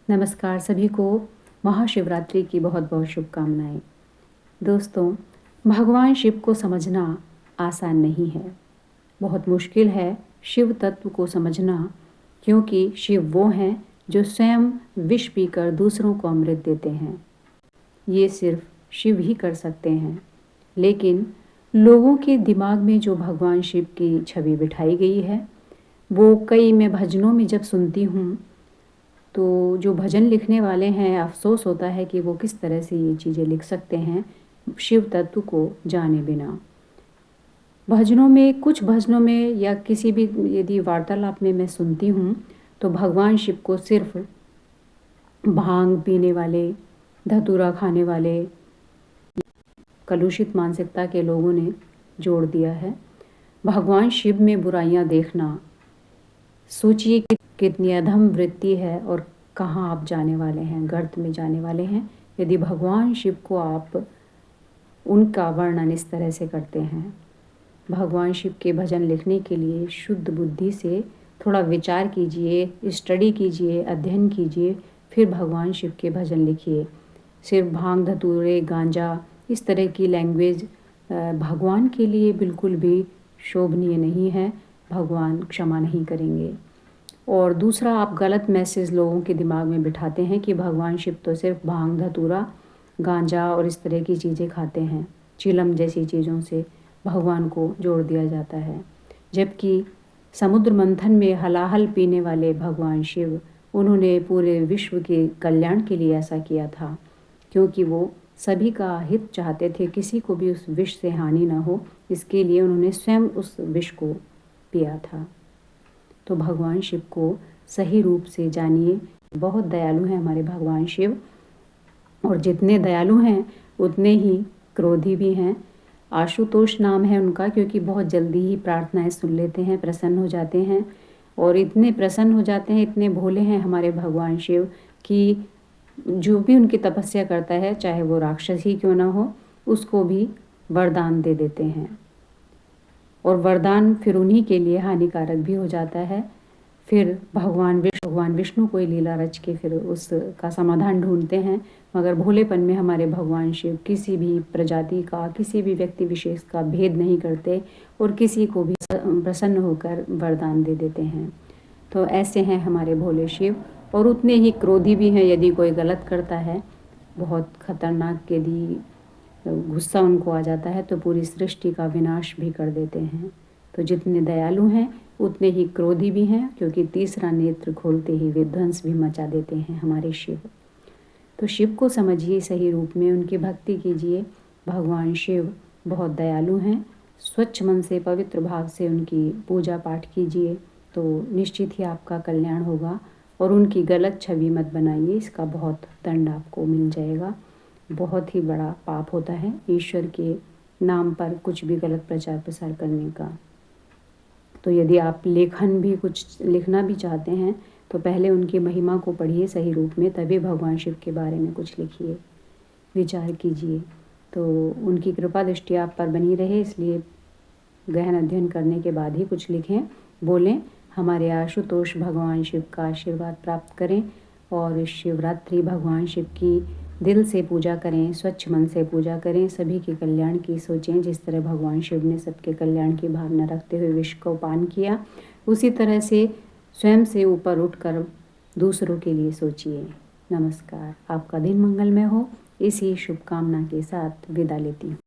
नमस्कार सभी को। महाशिवरात्रि की बहुत बहुत शुभकामनाएं। दोस्तों, भगवान शिव को समझना आसान नहीं है, बहुत मुश्किल है शिव तत्व को समझना, क्योंकि शिव वो हैं जो स्वयं विष पीकर दूसरों को अमृत देते हैं। ये सिर्फ शिव ही कर सकते हैं। लेकिन लोगों के दिमाग में जो भगवान शिव की छवि बिठाई गई है, वो कई मैं भजनों में जब सुनती हूँ तो जो भजन लिखने वाले हैं, अफ़सोस होता है कि वो किस तरह से ये चीज़ें लिख सकते हैं शिव तत्व को जाने बिना। भजनों में, कुछ भजनों में या किसी भी यदि वार्तालाप में मैं सुनती हूँ तो भगवान शिव को सिर्फ भांग पीने वाले, धतूरा खाने वाले, कलुषित मानसिकता के लोगों ने जोड़ दिया है। भगवान शिव में बुराइयां देखना, सोचिए कि कितनी अधम वृत्ति है और कहाँ आप जाने वाले हैं, गर्त में जाने वाले हैं यदि भगवान शिव को आप उनका वर्णन इस तरह से करते हैं। भगवान शिव के भजन लिखने के लिए शुद्ध बुद्धि से थोड़ा विचार कीजिए, स्टडी कीजिए, अध्ययन कीजिए, फिर भगवान शिव के भजन लिखिए। सिर्फ भांग, धतूरे, गांजा इस तरह की लैंग्वेज भगवान के लिए बिल्कुल भी शोभनीय नहीं है, भगवान क्षमा नहीं करेंगे। और दूसरा, आप गलत मैसेज लोगों के दिमाग में बिठाते हैं कि भगवान शिव तो सिर्फ भांग, धतूरा, गांजा और इस तरह की चीज़ें खाते हैं। चिलम जैसी चीज़ों से भगवान को जोड़ दिया जाता है, जबकि समुद्र मंथन में हलाहल पीने वाले भगवान शिव, उन्होंने पूरे विश्व के कल्याण के लिए ऐसा किया था, क्योंकि वो सभी का हित चाहते थे, किसी को भी उस विष से हानि ना हो, इसके लिए उन्होंने स्वयं उस विष को पिया था। तो भगवान शिव को सही रूप से जानिए। बहुत दयालु हैं हमारे भगवान शिव, और जितने दयालु हैं उतने ही क्रोधी भी हैं। आशुतोष नाम है उनका, क्योंकि बहुत जल्दी ही प्रार्थनाएं सुन लेते हैं, प्रसन्न हो जाते हैं। और इतने प्रसन्न हो जाते हैं, इतने भोले हैं हमारे भगवान शिव कि जो भी उनकी तपस्या करता है, चाहे वो राक्षस ही क्यों ना हो, उसको भी वरदान दे देते हैं। और वरदान फिर उन्हीं के लिए हानिकारक भी हो जाता है। फिर भगवान विष्णु कोई लीला रच के फिर उसका समाधान ढूंढते हैं, मगर भोलेपन में हमारे भगवान शिव किसी भी प्रजाति का, किसी भी व्यक्ति विशेष का भेद नहीं करते और किसी को भी प्रसन्न होकर वरदान दे देते हैं। तो ऐसे हैं हमारे भोले शिव, और उतने ही क्रोधी भी हैं। यदि कोई गलत करता है, बहुत खतरनाक, यदि गुस्सा उनको आ जाता है तो पूरी सृष्टि का विनाश भी कर देते हैं। तो जितने दयालु हैं उतने ही क्रोधी भी हैं, क्योंकि तीसरा नेत्र खोलते ही विध्वंस भी मचा देते हैं हमारे शिव। तो शिव को समझिए सही रूप में, उनकी भक्ति कीजिए। भगवान शिव बहुत दयालु हैं। स्वच्छ मन से, पवित्र भाव से उनकी पूजा पाठ कीजिए तो निश्चित ही आपका कल्याण होगा। और उनकी गलत छवि मत बनाइए, इसका बहुत दंड आपको मिल जाएगा। बहुत ही बड़ा पाप होता है ईश्वर के नाम पर कुछ भी गलत प्रचार प्रसार करने का। तो यदि आप लेखन भी कुछ लिखना भी चाहते हैं तो पहले उनकी महिमा को पढ़िए सही रूप में, तभी भगवान शिव के बारे में कुछ लिखिए, विचार कीजिए। तो उनकी कृपा दृष्टि आप पर बनी रहे, इसलिए गहन अध्ययन करने के बाद ही कुछ लिखें, बोलें। हमारे आशुतोष भगवान शिव का आशीर्वाद प्राप्त करें और शिवरात्रि भगवान शिव की दिल से पूजा करें, स्वच्छ मन से पूजा करें, सभी के कल्याण की सोचें। जिस तरह भगवान शिव ने सबके कल्याण की भावना रखते हुए विष को पान किया, उसी तरह से स्वयं से ऊपर उठकर दूसरों के लिए सोचिए। नमस्कार, आपका दिन मंगलमय हो। इसी शुभकामना के साथ विदा लेती हूँ।